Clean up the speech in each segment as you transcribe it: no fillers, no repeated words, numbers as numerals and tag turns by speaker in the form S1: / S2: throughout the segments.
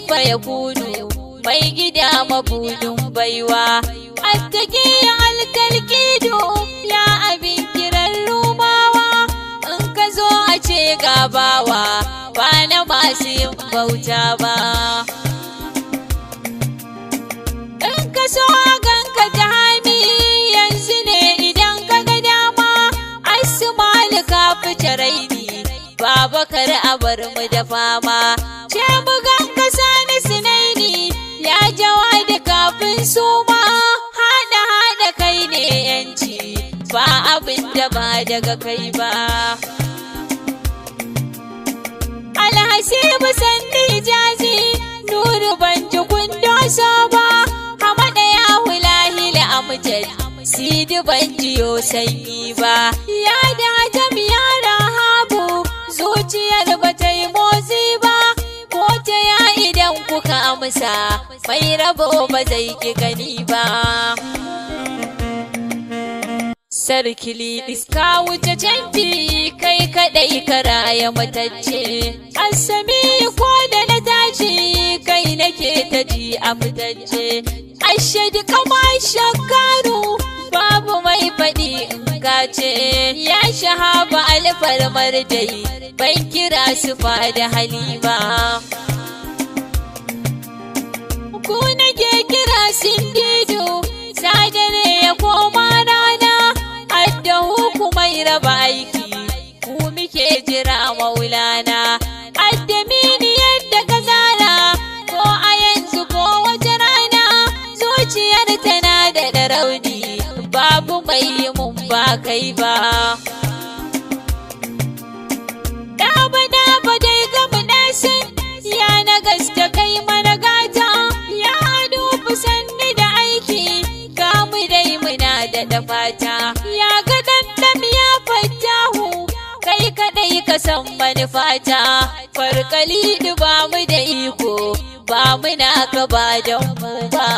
S1: fayakunu mai gida mabudin baiwa attaki altalkido ya abin kiran rumawa in ka zo a ce gabawa ba na masu yin bauta ba in ka so ganka jahami yanzu ne idan ka ga dama asmanu ka fice raini babakar a bar mu da fama ce mu ganka sani sinaini ya jawa da kafin suma hada kai ne yanci ba abin da ba daga kai ba alhasibu sandi jazi nuru banji kundo soba hamada ya hulahila amjad sidi banjiyo sanyi ba ya da jam ya rahabu zuciyar ba ta yi motsi ba ko ta ya idan kuka amsa mai rabo ba zai ki gani ba sarkili iska wuce canfi kai kadai karaya matacce asami ko da na tashi kai nake ta ji a fitacce ashadu kama shakaru babu mai faɗi in kace ya shahaba alfarmar dai ban kira su da halima ku nake kira sindido sadare ya koma rana adda hukumai raba aiki ku muke jira maulana addamini yadda ka zara ko a yanzu ko wata rana zuciyar tana da rauni babu mai yi mun ba kai ba daba dai gamu nasin ya na gaske kai mana gata ya dubu sanni da aiki kamu dai muna da fata ya ga dandam ya fatahu kai kadai ka san manufata farkali ba mu da iko ba muna ka ba don mu ba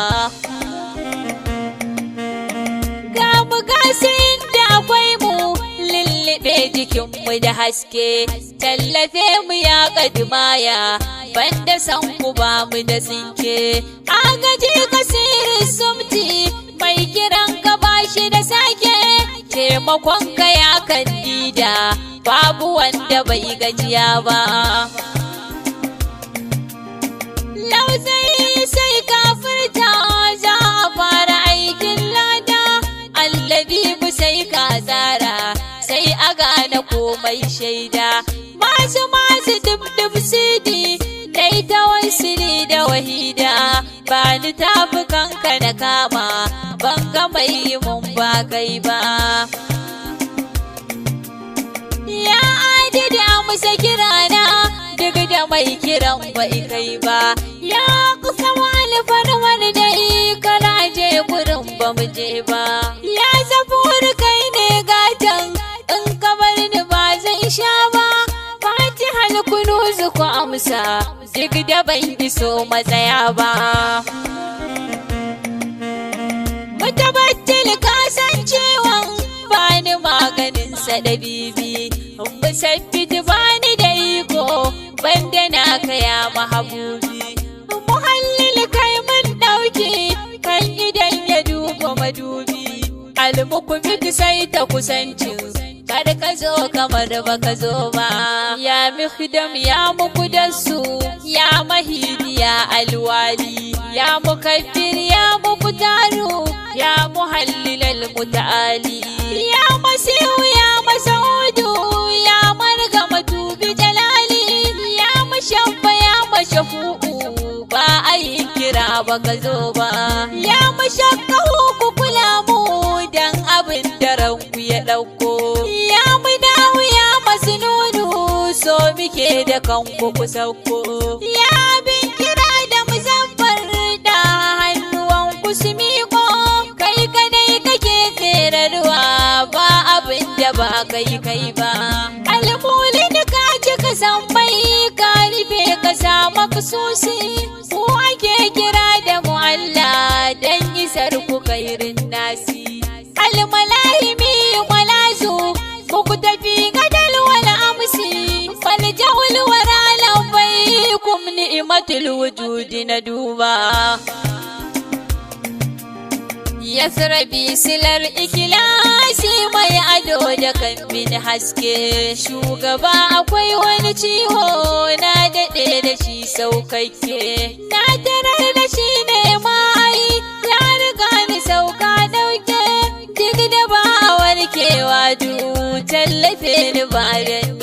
S1: ga mu gasin da akwai mu lullube jikinmu da haske tallafe mu ya kadimaya banda san ku ba mu da tsinke agaji kasirin sumti mai kiran ka bashi da sake taimakon ka ya kandida babu wanda bai gajiya ba lauzai sai kafirta za a fara aikin lada allabi mu sai ka tsara sai a gane komai shaida masu dub sidi dai ta wasiri da wahida ba ni tafi kanka na kama ban ga mai mun ba kai ba ya adidi a musa kirana duk da mai kiran bai kai ba ya kusa wani farwar da karaje gurin ba mu je ba ya zabur kai ne gatan in ka bar ni ba zai sha ba fatihal kunuzu ku amsa duk da ban iso matsaya ba mutabattil kasancewa bani maganin sa da bibi musabbit bani da iko banda na kaya mahabubi muhallil kai mun dauki kan idan ya duba madubi almukumit sai ta kusancin kar ka zo kamar baka zo ba ya mihdam ya mukudasu ya mahidi ya alwali ya mukabbir ya muktaru ya muhallilal mutaali ya masihu ya masaudu ya margamatu bi jalali ya mashabba ya mashafu'u ba a yi kira baka zo ba ya mashakkahu ku kula mu dan abin da ranku ya dauko ya mudahu ya masnunu so muke da kanku ku sauko ya bin kira da muzaffar da hannuwan ku su miko kai kadai kake ferarwa ba abin da ba kai ba almulin ka ji ka san mai ka rufe ka sa maksusi ku ake kira da mu Allah dan isar ku kairin nasi almalahimi walazu ku tafi gadal wala amsi fal jawul wara lambai kum ni'matul wujudi na duba. Yasrabi silar ikilasi mai ado da kambin haske. Shugaba akwai wani ciwo na daɗe da shi saukakke. Na tarar da shi ne mai ya riga ni sauka ɗauke. Duk da ba a warkewa du tallafe ni ba dan